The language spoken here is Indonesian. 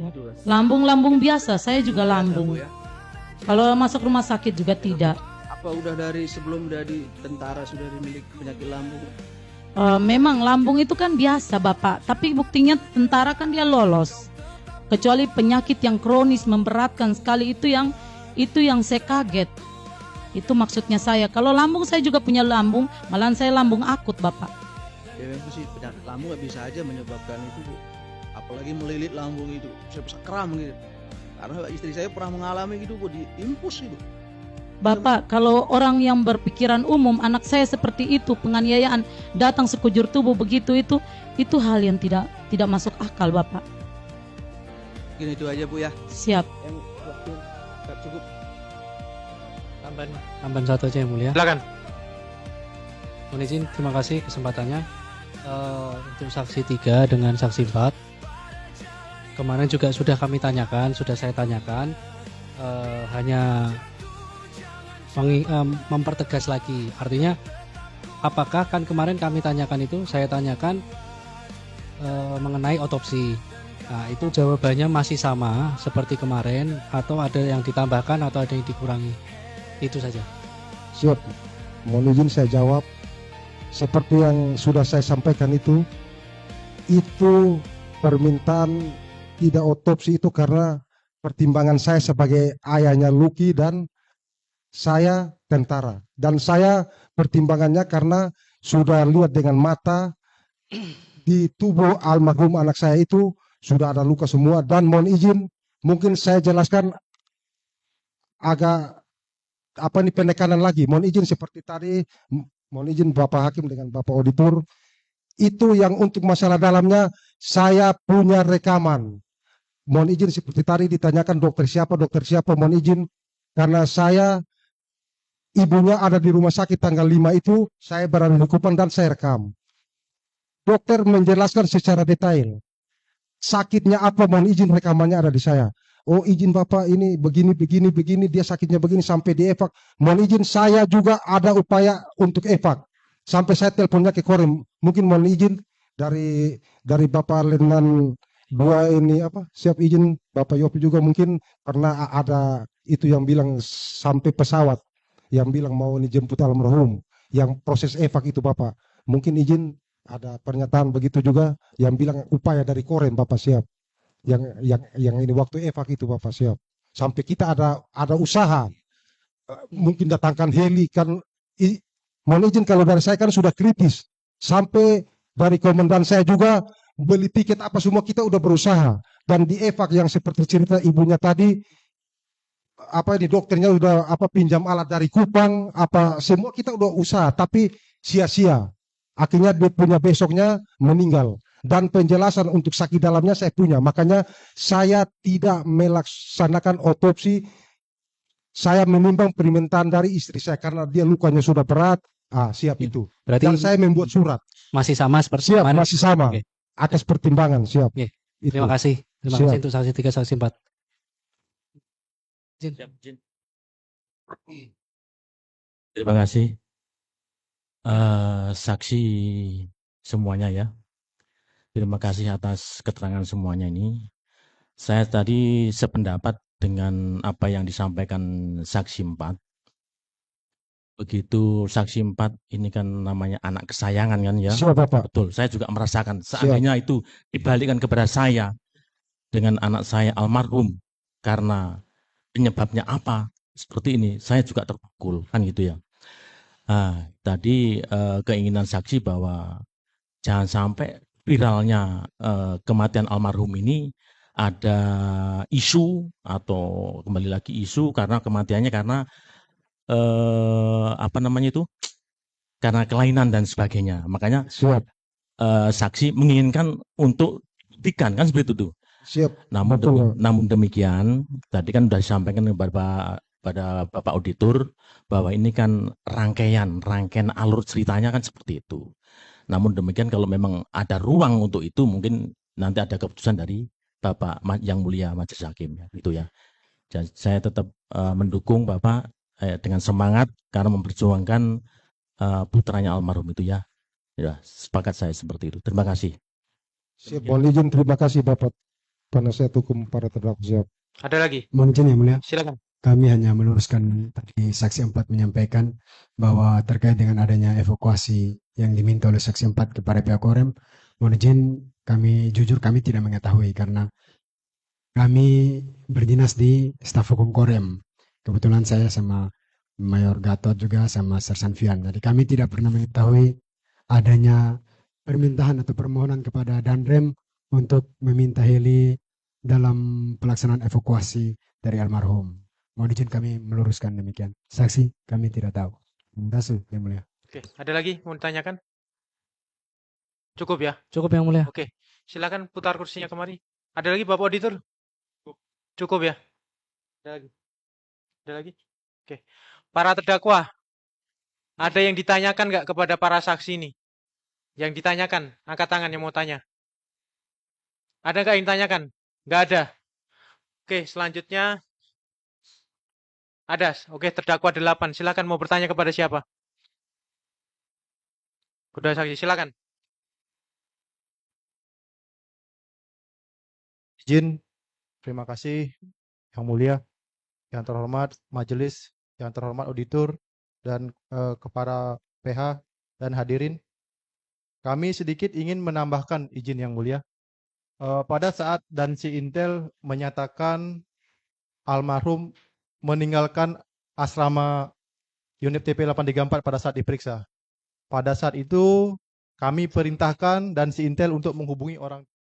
itu kan? Lambung biasa, saya juga Biasa, lambung. Bu, ya. Kalau masuk rumah sakit juga tidak. Apa udah dari sebelum dari tentara sudah dimiliki penyakit lambung? Memang lambung itu kan biasa Bapak, tapi buktinya tentara kan dia lolos. Kecuali penyakit yang kronis memberatkan sekali itu yang saya kaget. Itu maksudnya saya. Kalau lambung saya juga punya lambung, malahan saya lambung akut Bapak. Ya memang sih penyakit lambung bisa aja menyebabkan itu, Bu. Apalagi melilit lambung itu, bisa kram gitu. Karena istri saya pernah mengalami gitu, Bu, di impus itu. Bapak, kalau orang yang berpikiran umum, anak saya seperti itu, penganiayaan, datang sekujur tubuh begitu itu hal yang tidak masuk akal, Bapak. Gini itu aja, Bu, ya. Siap. Yang waktu nggak cukup. Tambahan satu aja yang mulia. Silakan. Mohon izin, terima kasih kesempatannya. Untuk saksi 3 dengan saksi 4 kemarin juga sudah saya tanyakan, hanya mempertegas lagi. Artinya apakah kan kemarin saya tanyakan mengenai otopsi. Nah, itu jawabannya masih sama seperti kemarin, atau ada yang ditambahkan atau ada yang dikurangi? Itu saja. Siap. Mohon izin saya jawab. Seperti yang sudah saya sampaikan itu permintaan tidak otopsi itu karena pertimbangan saya sebagai ayahnya Lucky dan saya tentara. Dan saya pertimbangannya karena sudah lihat dengan mata di tubuh almarhum anak saya itu sudah ada luka semua. Dan mohon izin, mungkin saya jelaskan agak penekanan lagi. Mohon izin seperti tadi, mohon izin Bapak Hakim dengan Bapak Auditor, itu yang untuk masalah dalamnya saya punya rekaman. Mohon izin seperti tadi ditanyakan dokter siapa, mohon izin karena saya ibunya ada di rumah sakit tanggal 5 itu, saya berada di Kupang dan saya rekam. Dokter menjelaskan secara detail sakitnya apa, mohon izin rekamannya ada di saya. Oh izin Bapak, ini begini, dia sakitnya begini sampai di evak. Mohon izin saya juga ada upaya untuk evak. Sampai saya teleponnya ke Korem. Mungkin mohon izin dari Bapak Letnan 2 ini siap izin Bapak Yopi juga mungkin karena ada itu yang bilang sampai pesawat yang bilang mau dijemput almarhum. Yang proses evak itu Bapak. Mungkin izin ada pernyataan begitu juga yang bilang upaya dari Korem Bapak siap. Yang ini waktu evak itu Bapak siap. Sampai kita ada usaha mungkin datangkan heli kan. Mohon izin kalau dari saya kan sudah kritis. Sampai dari komandan saya juga beli tiket apa semua kita udah berusaha. Dan di evak yang seperti cerita ibunya tadi ini dokternya udah pinjam alat dari Kupang semua kita udah usaha tapi sia-sia. Akhirnya dia punya besoknya meninggal. Dan penjelasan untuk sakit dalamnya saya punya. Makanya saya tidak melaksanakan otopsi. Saya menimbang permintaan dari istri saya karena dia lukanya sudah berat. Siap itu. Berarti Dan saya membuat surat. masih sama seperti Siap, kemarin? masih sama. Oke. Atas pertimbangan, siap. Oke. Itu. Terima kasih Siap. untuk saksi 3, saksi 4. Terima kasih saksi semuanya ya. Terima kasih atas keterangan semuanya ini. Saya tadi sependapat dengan apa yang disampaikan saksi 4. Begitu saksi 4 ini kan namanya anak kesayangan kan ya. Siap Bapak. Betul, saya juga merasakan seandainya itu dibalikkan kepada saya dengan anak saya almarhum karena penyebabnya apa seperti ini, saya juga terpukul kan gitu ya. Tadi keinginan saksi bahwa jangan sampai viralnya kematian almarhum ini ada isu atau kembali lagi isu karena kematiannya karena karena kelainan dan sebagainya. Makanya Siap. saksi menginginkan untuk buktikan kan seperti itu. Siap. Namun demikian tadi kan sudah disampaikan pada Bapak Auditor bahwa ini kan rangkaian alur ceritanya kan seperti itu. Namun demikian kalau memang ada ruang untuk itu mungkin nanti ada keputusan dari Bapak Yang Mulia Majelis Hakim gitu ya. Dan saya tetap mendukung Bapak dengan semangat karena memperjuangkan putranya almarhum itu ya. Ya, sepakat saya seperti itu. Terima kasih. Siap, mohon izin terima kasih Bapak. Penasihat hukum para terdakwa siap. Ada lagi? Mohon izin yang mulia, Silakan. kami hanya meluruskan tadi saksi 4 menyampaikan bahwa terkait dengan adanya evakuasi yang diminta oleh saksi 4 kepada pihak Korem, mohon izin kami jujur kami tidak mengetahui karena kami berdinas di staf hukum Korem. Kebetulan saya sama Mayor Gatot juga sama Sersan Fian. Jadi kami tidak pernah mengetahui adanya permintaan atau permohonan kepada Danrem untuk meminta heli dalam pelaksanaan evakuasi dari almarhum. Mohon izin kami meluruskan demikian. Saksi kami tidak tahu. Terima kasih yang mulia. Oke, ada lagi mau ditanyakan? Cukup ya? Cukup yang mulia. Oke, silakan putar kursinya kemari. Ada lagi Bapak Auditor? Cukup ya? Ada lagi? Ada lagi? Oke. Para terdakwa, ada yang ditanyakan nggak kepada para saksi ini? Yang ditanyakan, angkat tangan yang mau tanya. Ada nggak yang ditanyakan? Nggak ada. Oke, selanjutnya ada. Oke, terdakwa 8. Silakan mau bertanya kepada siapa? Kedua saksi, silakan. Izin, terima kasih yang mulia, yang terhormat majelis, yang terhormat auditor, dan kepada PH dan hadirin. Kami sedikit ingin menambahkan izin yang mulia. Pada saat Dansi Intel menyatakan almarhum meninggalkan asrama unit TP 834 pada saat diperiksa. Pada saat itu kami perintahkan Dansi Intel untuk menghubungi orang